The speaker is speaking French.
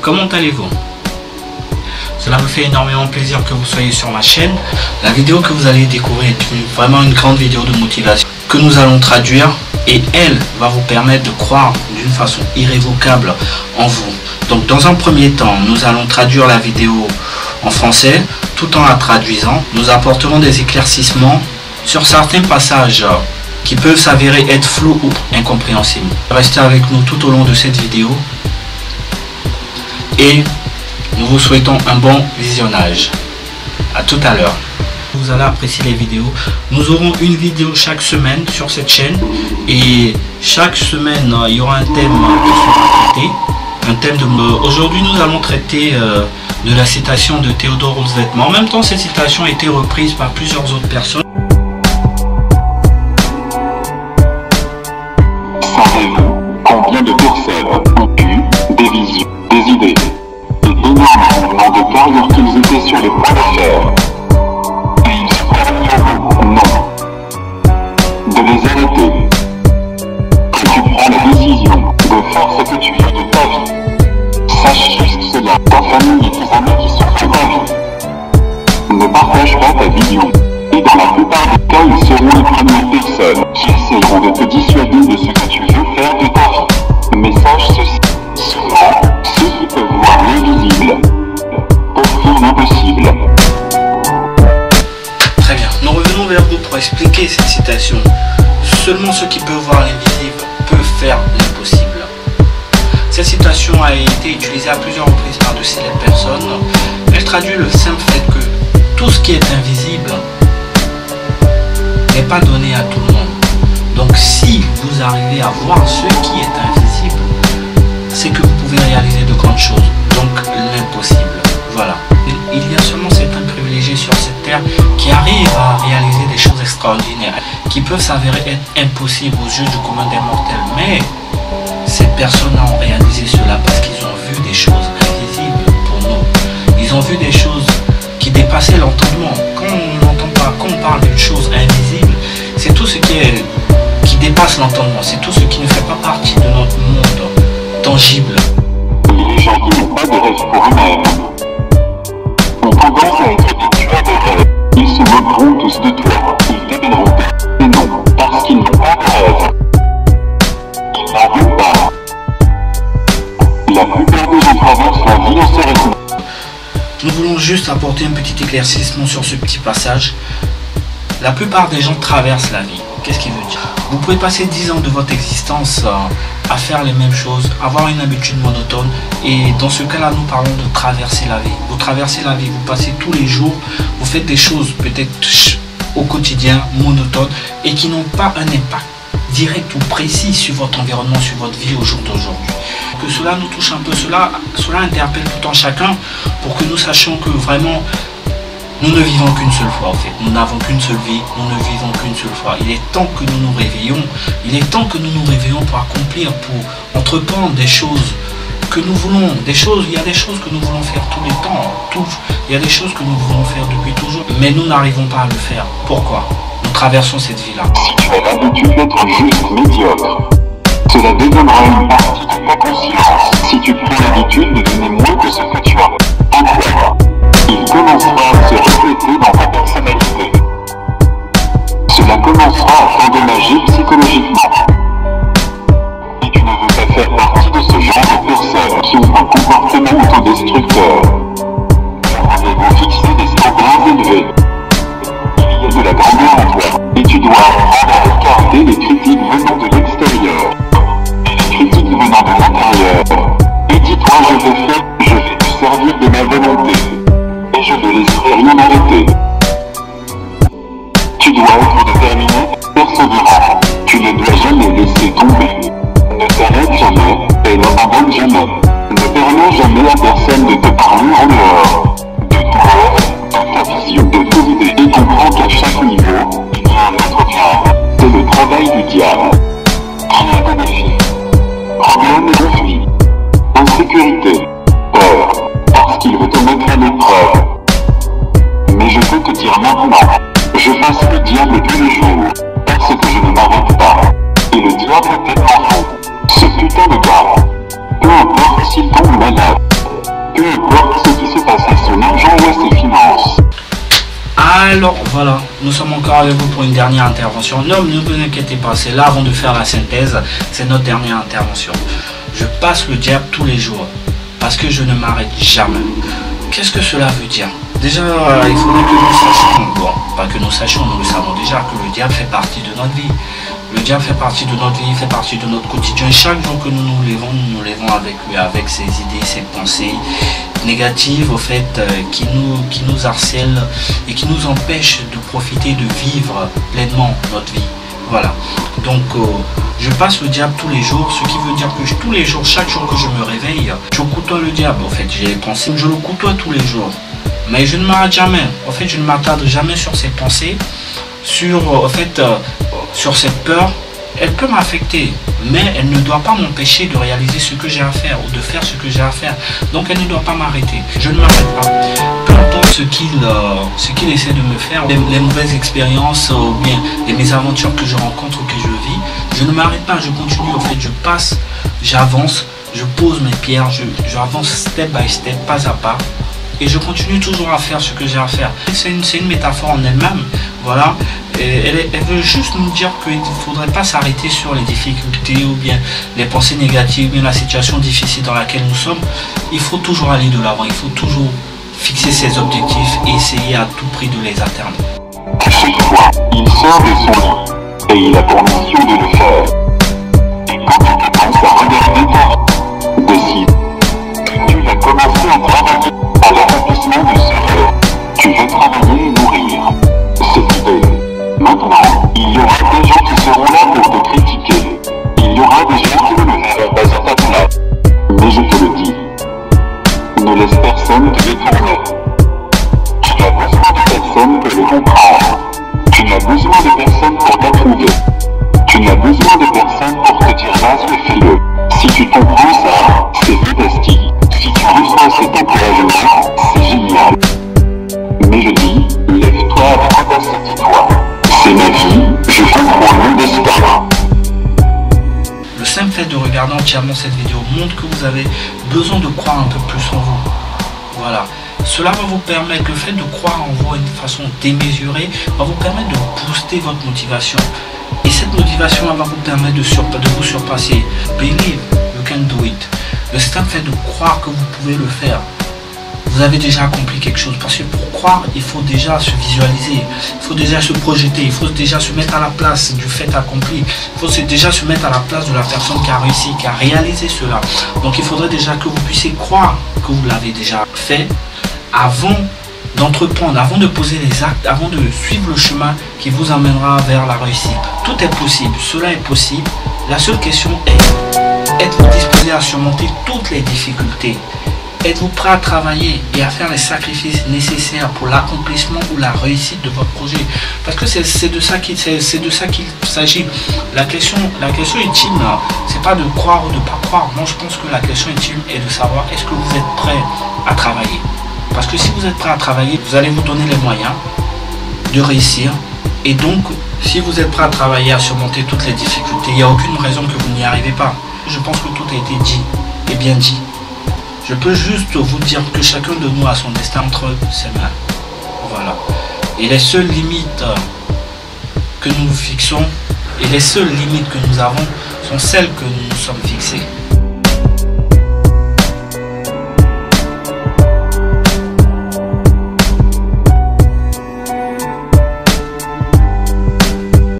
comment allez-vous? Cela me fait énormément plaisir que vous soyez sur ma chaîne. La vidéo que vous allez découvrir est vraiment une grande vidéo de motivation que nous allons traduire et elle va vous permettre de croire d'une façon irrévocable en vous. Donc dans un premier temps, nous allons traduire la vidéo en français. Tout en la traduisant, nous apporterons des éclaircissements sur certains passages qui peuvent s'avérer être flous ou incompréhensibles. Restez avec nous tout au long de cette vidéo et nous vous souhaitons un bon visionnage. À tout à l'heure. Vous allez apprécier les vidéos. Nous aurons une vidéo chaque semaine sur cette chaîne et chaque semaine il y aura un thème qui sera traité. Un thème de... Aujourd'hui nous allons traiter de la citation de Theodore Roosevelt. Mais en même temps cette citation a été reprise par plusieurs autres personnes. Savez-vous combien de personnes ont eu des visions, des idées et d'énormes mouvements de carrière qu'ils étaient sur les points de faire? Et ils se prennent non. De les arrêter. Quand tu prends la décision de faire ce que tu veux de ta vie, sache juste cela. Ta famille et tes amis qui sont dans ta vie ne partagent pas ta vision. Et dans la plupart des cas, ils seront les premières personnes qui essaieront de te dissuader de ce que tu veux faire de ta vie. Mais sache ceci, souvent, ceux qui peuvent voir l'invisible peuvent faire l'impossible. Très bien, nous revenons vers vous pour expliquer cette citation. Seulement ceux qui peuvent voir l'invisible peuvent faire l'impossible. Cette citation a été utilisée à plusieurs reprises par de célèbres personnes. Elle traduit le simple fait que tout ce qui est invisible n'est pas donné à tout le monde. Donc si vous arrivez à voir ce qui est invisible, c'est que vous pouvez réaliser de grandes choses. Donc l'impossible. Voilà. Il y a seulement certains privilégiés sur cette terre qui arrivent à réaliser des choses extraordinaires, qui peuvent s'avérer être impossibles aux yeux du commun des mortels. Mais ces personnes ont réalisé cela parce qu'ils ont vu des choses invisibles pour nous. Ils ont vu des choses qui dépassaient l'entendement. Quand on n'entend pas, quand on parle d'une chose invisible, c'est tout ce qui dépasse l'entendement. C'est tout ce qui ne fait pas partie de notre monde tangible. Les gens qui n'ont pas de rêve pour eux-mêmes ont tendance à être des tueurs de rêve. Ils se moqueront tous de toi. Ils t'appelleront et non, parce qu'ils n'ont pas de rêve. Ils n'en veulent pas. La plupart des gens traversent la vie en se répondant. Nous voulons juste apporter un petit éclaircissement sur ce petit passage. La plupart des gens traversent la vie. Qu'est-ce qu'il veut dire? Vous pouvez passer 10 ans de votre existence à faire les mêmes choses, avoir une habitude monotone. Et dans ce cas-là, nous parlons de traverser la vie. Vous traversez la vie, vous passez tous les jours, vous faites des choses peut-être au quotidien, monotones, et qui n'ont pas un impact direct ou précis sur votre environnement, sur votre vie au jour d'aujourd'hui. Que cela nous touche un peu, cela interpelle tout en chacun pour que nous sachions que vraiment nous ne vivons qu'une seule fois en fait. Nous n'avons qu'une seule vie, nous ne vivons qu'une seule fois. Il est temps que nous nous réveillons, il est temps que nous nous réveillons pour accomplir, pour entreprendre des choses que nous voulons, il y a des choses que nous voulons faire tous les temps, il y a des choses que nous voulons faire depuis toujours, mais nous n'arrivons pas à le faire. Pourquoi? Nous traversons cette vie-là. Si tu as l'habitude d'être juste médiocre, cela deviendra une partie de ta conscience. Si tu prends l'habitude de donner moins que ce que tu as en toi, il commencera à se refléter dans ta personnalité. Cela commencera à t'endommager psychologiquement. Et tu ne veux pas faire partie de ce genre de personnes qui ont un comportement autodestructeur. Avez-vous fixé des standards élevés? Il y a de la grandeur en toi, et tu dois apprendre à regarder les critiques venant de l'extérieur et les critiques venant de l'intérieur. Et dis-toi, je vais te servir de ma volonté, et je ne laisserai rien arrêter. Tu dois être déterminé, persévérant. Tu ne dois jamais laisser tomber. Ne t'arrête jamais, et n'abandonne jamais. Ne permets jamais à personne de te parler en dehors de toi, de ta vision, de tes idées. Et comprends qu'à chaque niveau, il y a un autre diable. C'est le travail du diable. Rien de défi. Problème et conflit. Insécurité. Peur. Parce qu'il veut te mettre à l'épreuve. Mais je peux te dire maintenant, je passe le diable tous les jours, parce que je ne m'arrête pas. Et le diable est en vous. Ce putain de gars, peu importe s'il tombe malade, peu importe ce qui se passe avec son argent ou à ses finances. Alors voilà, nous sommes encore avec vous pour une dernière intervention. Non, ne vous inquiétez pas, c'est là avant de faire la synthèse, c'est notre dernière intervention. Je passe le diable tous les jours parce que je ne m'arrête jamais. Qu'est-ce que cela veut dire? Déjà, il faudrait que nous sachions, bon, pas que nous sachions, nous le savons déjà, que le diable fait partie de notre vie. Le diable fait partie de notre vie, fait partie de notre quotidien. Chaque jour que nous nous levons avec lui, avec ses idées, ses pensées négatives, au fait, qui nous harcèlent et qui nous empêchent de profiter, de vivre pleinement notre vie. Voilà. Donc, je passe le diable tous les jours, ce qui veut dire que tous les jours, chaque jour que je me réveille, je côtoie le diable. En fait, j'ai les pensées, je le côtoie tous les jours. Mais je ne m'arrête jamais. En fait, je ne m'attarde jamais sur ces pensées, sur cette peur. Elle peut m'affecter, mais elle ne doit pas m'empêcher de réaliser ce que j'ai à faire ou de faire ce que j'ai à faire. Donc, elle ne doit pas m'arrêter. Je ne m'arrête pas. Peu importe ce qu'il essaie de me faire, les mauvaises expériences ou bien les mésaventures que je rencontre ou que je vis, je ne m'arrête pas. Je continue. En fait, je passe, j'avance, je pose mes pierres, j'avance step by step, pas à pas. Et je continue toujours à faire ce que j'ai à faire. C'est une métaphore en elle-même. Voilà. Elle veut juste nous dire qu'il ne faudrait pas s'arrêter sur les difficultés ou bien les pensées négatives, ou bien la situation difficile dans laquelle nous sommes. Il faut toujours aller de l'avant. Il faut toujours fixer ses objectifs et essayer à tout prix de les atteindre. Chaque fois, il sort de son lit et il a pour mission de le faire. Et quand tu commences à regarder ta décide. Tu vas commencer à travailler à l'accomplissement de ce rêve. Tu veux travailler et mourir. C'est l'idée. Maintenant, il y aura des gens qui seront là pour te critiquer. Il y aura des gens qui ne le feront pas à ta place. Mais je te le dis, ne laisse personne te détourner. Tu n'as besoin de personne pour le comprendre. Tu n'as besoin de personne pour t'approuver. Tu n'as besoin de personne pour te dire vas-y, fais-le. Si tu comprends ça, c'est fantastique. Si tu reçois cet encouragement, c'est génial. Mais je dis, lève-toi avec audacité-toi. C'est ma vie, je comprends mon destin. Le simple fait de regarder entièrement cette vidéo montre que vous avez besoin de croire un peu plus en vous. Voilà. Cela va vous permettre, le fait de croire en vous d'une façon démesurée, va vous permettre de booster votre motivation. Et cette motivation va vous permettre de vous surpasser. Believe, you can do it. Le simple fait de croire que vous pouvez le faire, vous avez déjà accompli quelque chose. Parce que pour croire, il faut déjà se visualiser, il faut déjà se projeter, il faut déjà se mettre à la place du fait accompli. Il faut déjà se mettre à la place de la personne qui a réussi, qui a réalisé cela. Donc il faudrait déjà que vous puissiez croire que vous l'avez déjà fait avant d'entreprendre, avant de poser les actes, avant de suivre le chemin qui vous amènera vers la réussite. Tout est possible, cela est possible. La seule question est, êtes-vous disposé à surmonter toutes les difficultés? Êtes-vous prêt à travailler et à faire les sacrifices nécessaires pour l'accomplissement ou la réussite de votre projet? Parce que c'est de ça qu'il s'agit. La question ultime, c'est pas de croire ou de ne pas croire. Moi, je pense que la question ultime est de savoir est-ce que vous êtes prêt à travailler? Parce que si vous êtes prêt à travailler, vous allez vous donner les moyens de réussir. Et donc, si vous êtes prêt à travailler, à surmonter toutes les difficultés, il n'y a aucune raison que vous n'y arrivez pas. Je pense que tout a été dit et bien dit. Je peux juste vous dire que chacun de nous a son destin entre ses mains. Voilà. Et les seules limites que nous fixons et les seules limites que nous avons sont celles que nous nous sommes fixées.